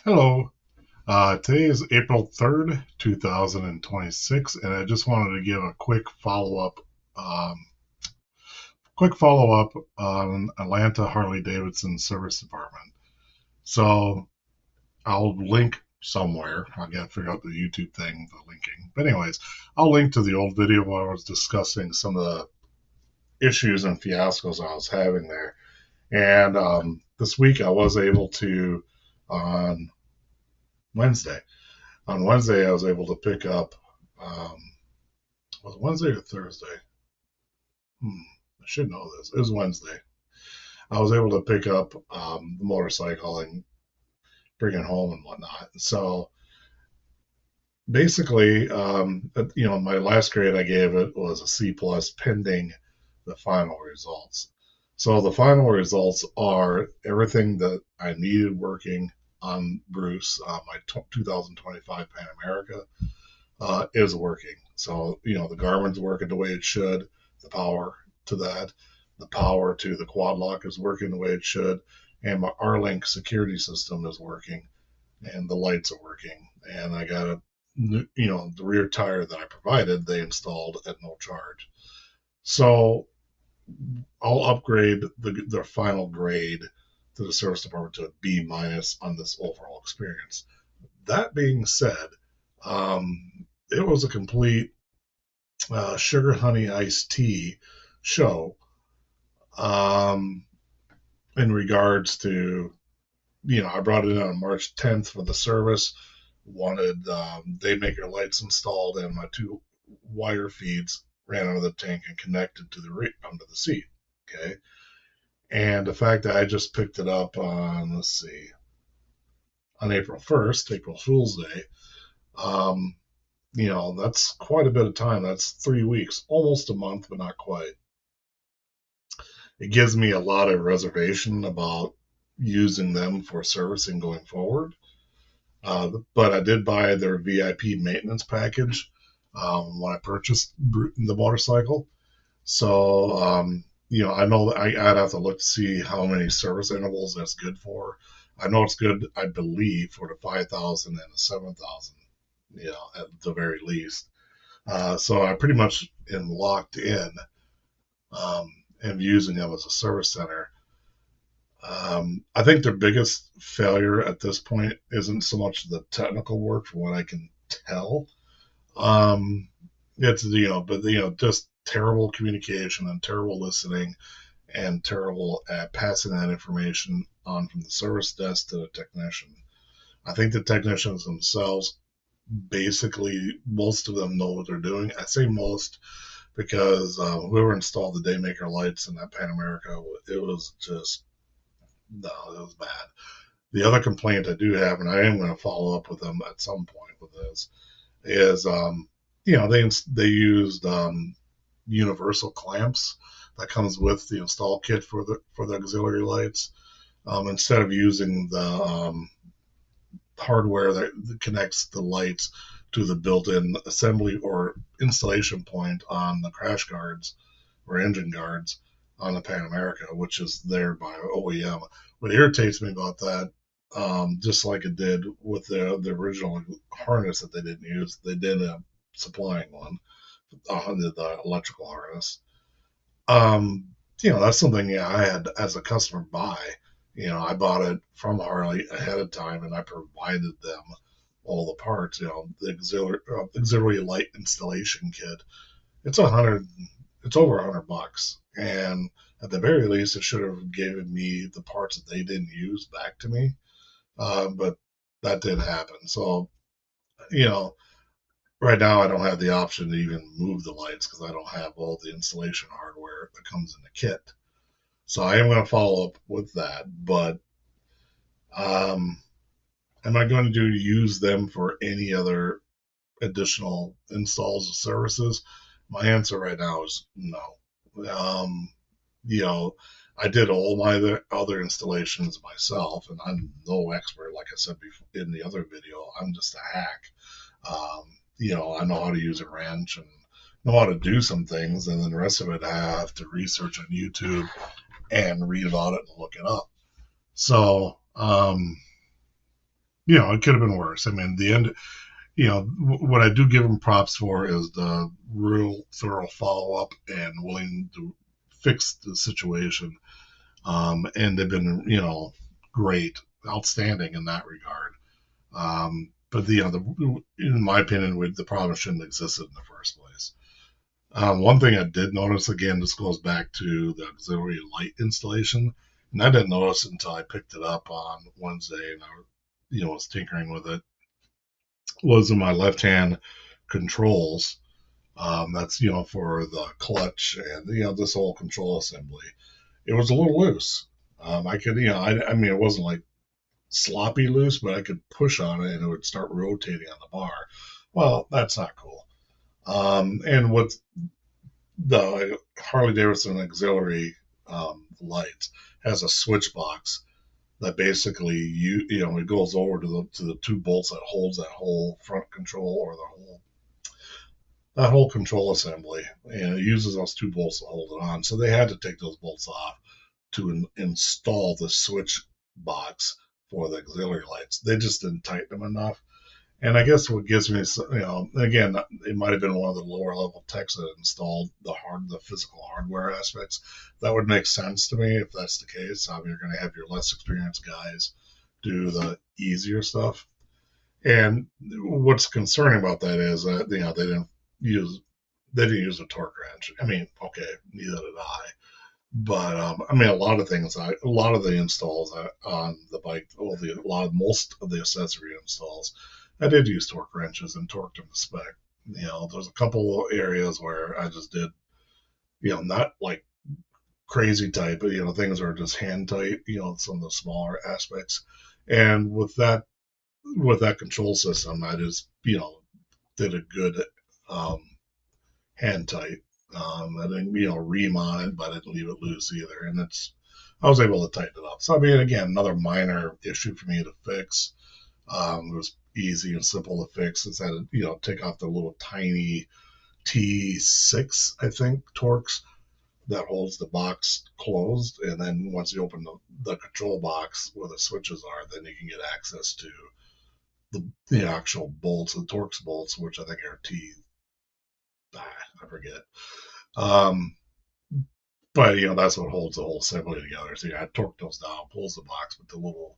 Hello. Today is April 3rd, 2026, and I just wanted to give a um, quick follow up on Atlanta Harley Davidson Service Department. So I'll link somewhere. I got to figure out the YouTube thing, the linking. But anyways, I'll link to the old video where I was discussing some of the issues and fiascos I was having there. And this week I was able to on Wednesday. On Wednesday, I was able to pick up. Was it Wednesday or Thursday? I should know this. It was Wednesday. I was able to pick up the motorcycle and bring it home and whatnot. So basically, my last grade I gave it was a C plus, pending the final results. So the final results are everything that I needed working on Bruce, my 2025 Pan America. Is working. So, the Garmin's working the way it should, the power to that, the power to the quad lock is working the way it should, and my R-Link security system is working, and the lights are working. And I got the rear tire that I provided, they installed at no charge. So I'll upgrade the final grade to the service department to a B minus on this overall experience. That being said, it was a complete sugar honey iced tea show um, in regards to, I brought it in on March 10th for the service. Wanted Daymaker lights installed, and my two wire feeds ran out of the tank and connected to under the seat. Okay. And the fact that I just picked it up on, let's see, on April 1st, April Fool's Day, um, that's quite a bit of time. That's 3 weeks, almost a month, but not quite. It gives me a lot of reservation about using them for servicing going forward. But I did buy their VIP maintenance package when I purchased the motorcycle. So, I know that I'd have to look to see how many service intervals that's good for. I know it's good, I believe, for the 5,000 and the 7,000, at the very least. So I pretty much am locked in and using them as a service center. I think their biggest failure at this point isn't so much the technical work, from what I can tell. Um, it's but just terrible communication and terrible listening and terrible at passing that information on from the service desk to the technician. I think the technicians themselves, basically, most of them know what they're doing. I say most because whoever installed the Daymaker lights in that Pan America, it was just no, it was bad. The other complaint I do have, and I am going to follow up with them at some point with this, is they used universal clamps that comes with the install kit for the auxiliary lights, instead of using the hardware that connects the lights to the built-in assembly or installation point on the crash guards or engine guards on the Pan America, which is there by OEM. What irritates me about that, just like it did with the original harness that they didn't use, they did end up supplying one, the electrical harness. Um, that's something, I had as a customer buy. I bought it from Harley ahead of time, and I provided them all the parts. The auxiliary light installation kit. It's 100. It's over $100, and at the very least, it should have given me the parts that they didn't use back to me. But that didn't happen. So, you know, right now I don't have the option to even move the lights because I don't have all the installation hardware that comes in the kit. So I am going to follow up with that. But um, am I going to use them for any other additional installs or services? My answer right now is no. Um, you know, I did all my other installations myself, and I'm no expert. Like I said before in the other video, I'm just a hack. I know how to use a wrench and know how to do some things, and then the rest of it I have to research on YouTube and read about it and look it up. So, it could have been worse. I mean, the end, what I do give them props for is the real thorough follow up and willing to fix the situation. And they've been, great, outstanding in that regard. But in my opinion, the problem shouldn't have existed in the first place. One thing I did notice, again, this goes back to the auxiliary light installation, and I didn't notice it until I picked it up on Wednesday and I, was tinkering with it. Was in my left hand controls. That's for the clutch and this whole control assembly. It was a little loose. I could, I mean, it wasn't like sloppy loose, but I could push on it and it would start rotating on the bar. Well, that's not cool. And what the Harley Davidson auxiliary lights has a switch box that basically it goes over to the two bolts that holds that whole front control or that whole control assembly, and it uses those two bolts to hold it on. So they had to take those bolts off to install the switch box for the auxiliary lights. They just didn't tighten them enough. And I guess what gives me, again, it might have been one of the lower level techs that installed the physical hardware aspects. That would make sense to me if that's the case. You're going to have your less experienced guys do the easier stuff. And what's concerning about that is that they didn't use a torque wrench. I mean, okay, neither did I. But I mean, a lot of the installs on the bike, most of the accessory installs, I did use torque wrenches and torqued them to spec. There's a couple areas where I just did, not like crazy tight, but things are just hand tight. Some of the smaller aspects, and with that control system, I just did a good hand tight. I didn't ream on it, but I didn't leave it loose either, and I was able to tighten it up. So I mean, again, another minor issue for me to fix. It was easy and simple to fix. It's had to take off the little tiny T6, I think, Torx that holds the box closed, and then once you open the control box where the switches are, then you can get access to the actual bolts, the Torx bolts, which I think are I forget. Um, but that's what holds the whole assembly together. So I torque those down, pulls the box with the little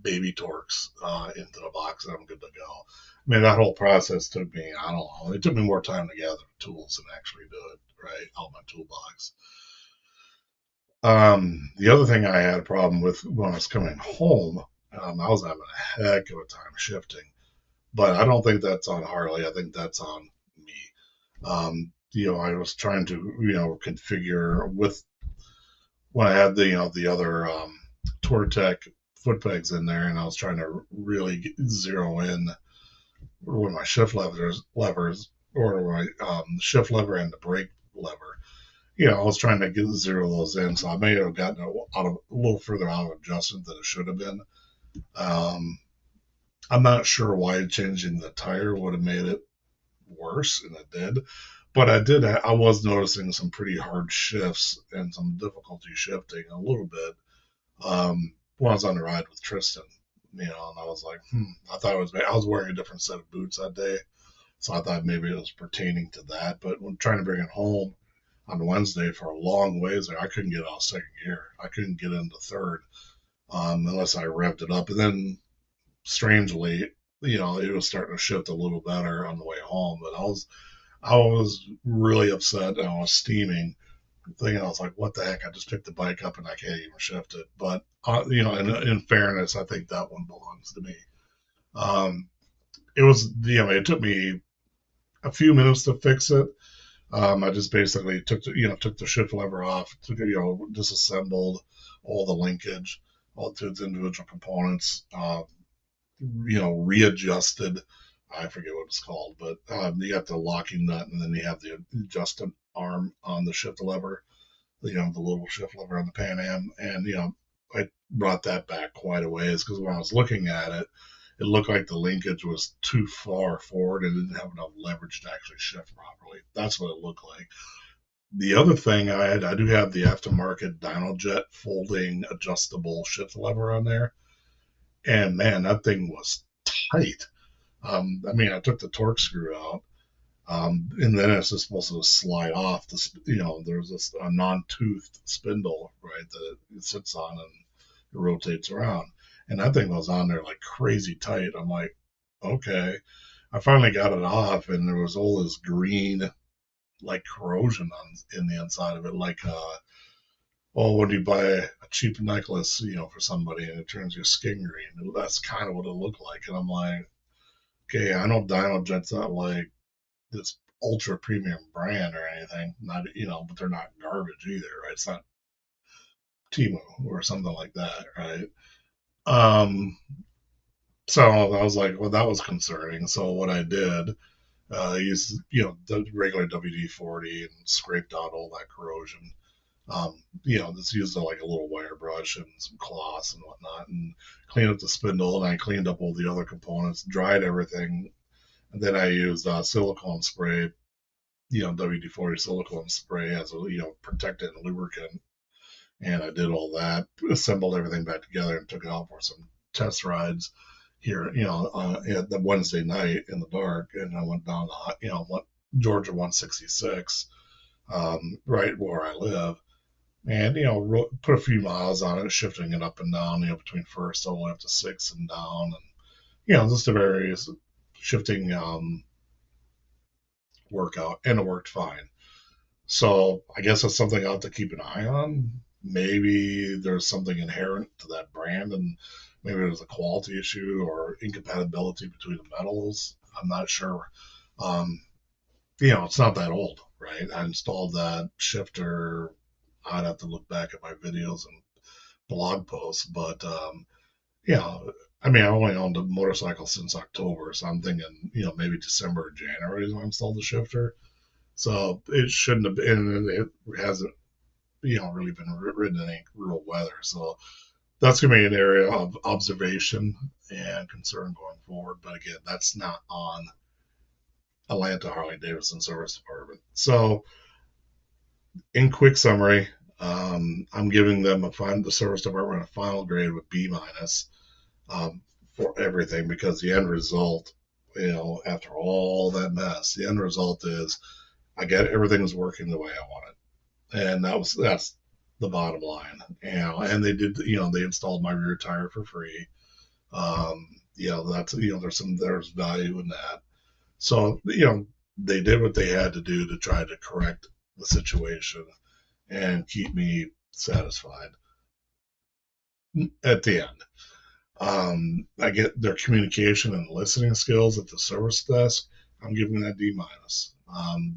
baby Torx into the box, and I'm good to go. I mean, that whole process took me, I don't know, it took me more time to gather the tools than actually do it, right, out my toolbox. The other thing I had a problem with when I was coming home, I was having a heck of a time shifting, but I don't think that's on Harley. I think that's on me. I was trying to, configure with when I had the other Tortec foot pegs in there, and I was trying to really zero in where my shift levers or my shift lever and the brake lever. I was trying to zero those in, so I may have gotten a little further out of adjustment than it should have been. I'm not sure why changing the tire would have made it worse, and it did. But I was noticing some pretty hard shifts and some difficulty shifting a little bit when I was on the ride with Tristan. And I was like, I thought I was wearing a different set of boots that day, so I thought maybe it was pertaining to that. But when trying to bring it home on Wednesday for a long ways there, I couldn't get out of second gear. I couldn't get into third unless I revved it up. And then strangely, it was starting to shift a little better on the way home. But I was really upset and I was steaming, thinking I was like, what the heck? I just picked the bike up and I can't even shift it. But in fairness, I think that one belongs to me. It took me a few minutes to fix it. I just basically took the shift lever off, disassembled all the linkage, all to its individual components, readjusted. I forget what it's called, but you got the locking nut, and then you have the adjusted arm on the shift lever. The little shift lever on the Pan Am, and I brought that back quite a ways because when I was looking at it, it looked like the linkage was too far forward and didn't have enough leverage to actually shift properly. That's what it looked like. The other thing I do have the aftermarket Dynojet folding adjustable shift lever on there, and man, that thing was tight. I mean, I took the torque screw out, and then it's just supposed to slide off. There's this a non-toothed spindle, right, that it sits on and it rotates around, and that thing was on there like crazy tight. I'm like, okay. I finally got it off, and there was all this green, like corrosion in the inside of it, like when you buy a cheap necklace, for somebody and it turns your skin green. That's kind of what it looked like, and I'm like, okay, I know Dynojet's not like this ultra premium brand or anything, not but they're not garbage either, right? It's not Timu or something like that, right? Um, so I was like, well, that was concerning. So what I did, I used the regular WD-40 and scraped out all that corrosion. Just used like a little wire brush and some cloths and whatnot, and cleaned up the spindle, and I cleaned up all the other components, dried everything, and then I used silicone spray, WD-40 silicone spray as a protectant and lubricant, and I did all that, assembled everything back together, and took it out for some test rides here, at the Wednesday night in the dark, and I went down the, Georgia 166, right where I live, and put a few miles on it, shifting it up and down, between first all the way up to six and down, and just a various shifting workout, and it worked fine. So I guess that's something I'll have to keep an eye on. Maybe there's something inherent to that brand, and maybe there's a quality issue or incompatibility between the metals. I'm not sure. Um, it's not that old, right? I installed that shifter. I'd have to look back at my videos and blog posts, but yeah, I mean, I only owned a motorcycle since October, so I'm thinking, maybe December or January is when I installed the shifter. So it shouldn't have been, it hasn't, really been ridden in any real weather. So that's going to be an area of observation and concern going forward. But again, that's not on Atlanta Harley Davidson Service Department. So, in quick summary, I'm giving them the service department a final grade with B minus, for everything, because the end result, after all that mess, the end result is I get everything was working the way I wanted, and that's the bottom line. And they did, they installed my rear tire for free. That's there's value in that. So they did what they had to do to try to correct the situation and keep me satisfied at the end. I get their communication and listening skills at the service desk. I'm giving that D minus,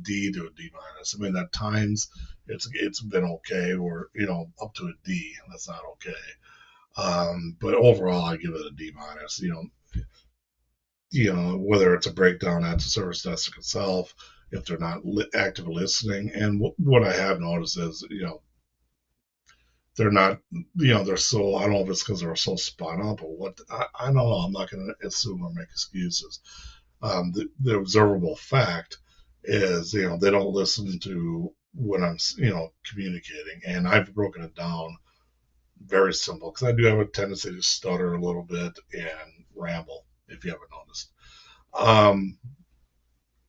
D to a D minus. I mean, at times it's been okay, or up to a D. That's not okay. But overall, I give it a D minus. Whether it's a breakdown at the service desk itself, if they're not active listening, and what I have noticed is, they're not, they're so, I don't know if it's because they're so spun up or what. I don't know. I'm not going to assume or make excuses. The observable fact is, they don't listen to when I'm, communicating. And I've broken it down very simple, because I do have a tendency to stutter a little bit and ramble, if you haven't noticed. Um,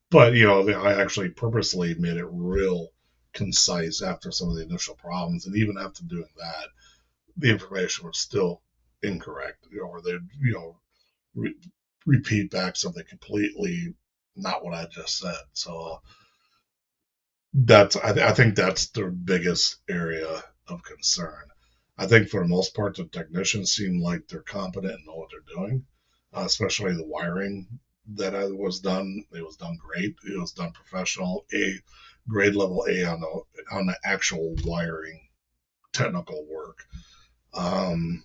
but, I actually purposely made it real concise after some of the initial problems. And even after doing that, the information was still incorrect, or they, re- repeat back something completely not what I just said. So I think that's the biggest area of concern. I think for the most part, the technicians seem like they're competent and know what they're doing, especially the wiring that was done. It was done great. It was done professional. Grade level A on the actual wiring technical work. Um,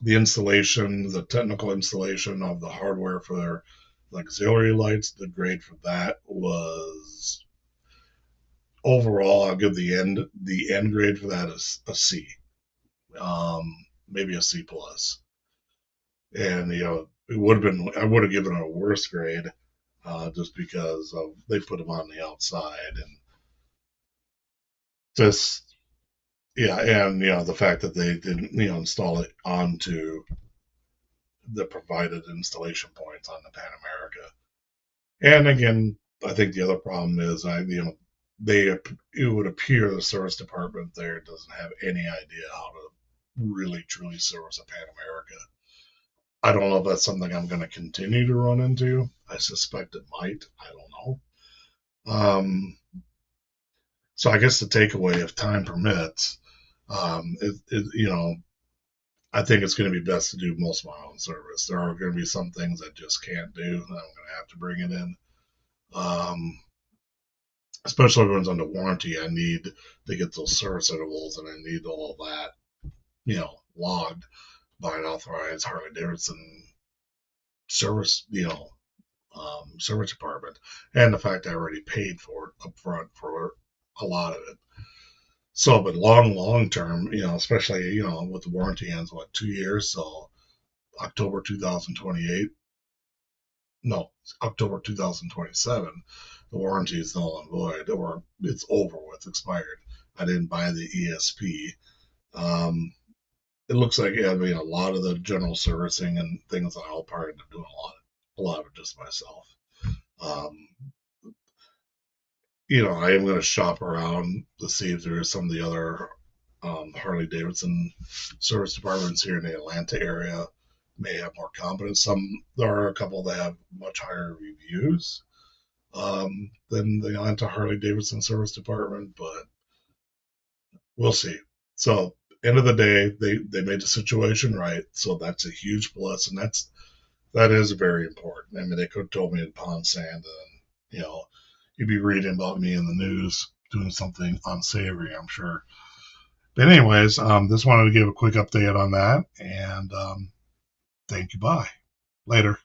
the technical installation of the hardware for their auxiliary lights, the grade for that was, overall, I'll give the end grade for that is a C, maybe a C plus. And it would have been, I would have given it a worse grade, just because they put them on the outside, and just, yeah, and the fact that they didn't install it onto the provided installation points on the Pan America. And again, I think the other problem is they it would appear the service department there doesn't have any idea how to really truly service a Pan America. I don't know if that's something I'm going to continue to run into. I suspect it might. I don't know. So I guess the takeaway, if time permits, I think it's going to be best to do most of my own service. There are going to be some things I just can't do, and I'm going to have to bring it in. Especially when it's under warranty, I need to get those service intervals, and I need all of that, logged by an authorized Harley Davidson service, service department, and the fact I already paid for it up front for a lot of it. So, but long term, especially, with the warranty ends, 2 years? So October 2028, no, October 2027, the warranty is null and void, or it's over with, expired. I didn't buy the ESP. It looks like a lot of the general servicing and things I'll probably end up doing a lot of it just myself. Um, I am going to shop around to see if there is some of the other Harley Davidson service departments here in the Atlanta area may have more competence. There are a couple that have much higher reviews than the Atlanta Harley Davidson service department, but we'll see. So, end of the day, they made the situation right, so that's a huge plus, and that is very important. I mean, they could have told me in Pond Sand, and you'd be reading about me in the news doing something unsavory, I'm sure. But anyways, just wanted to give a quick update on that, and thank you. Bye. Later.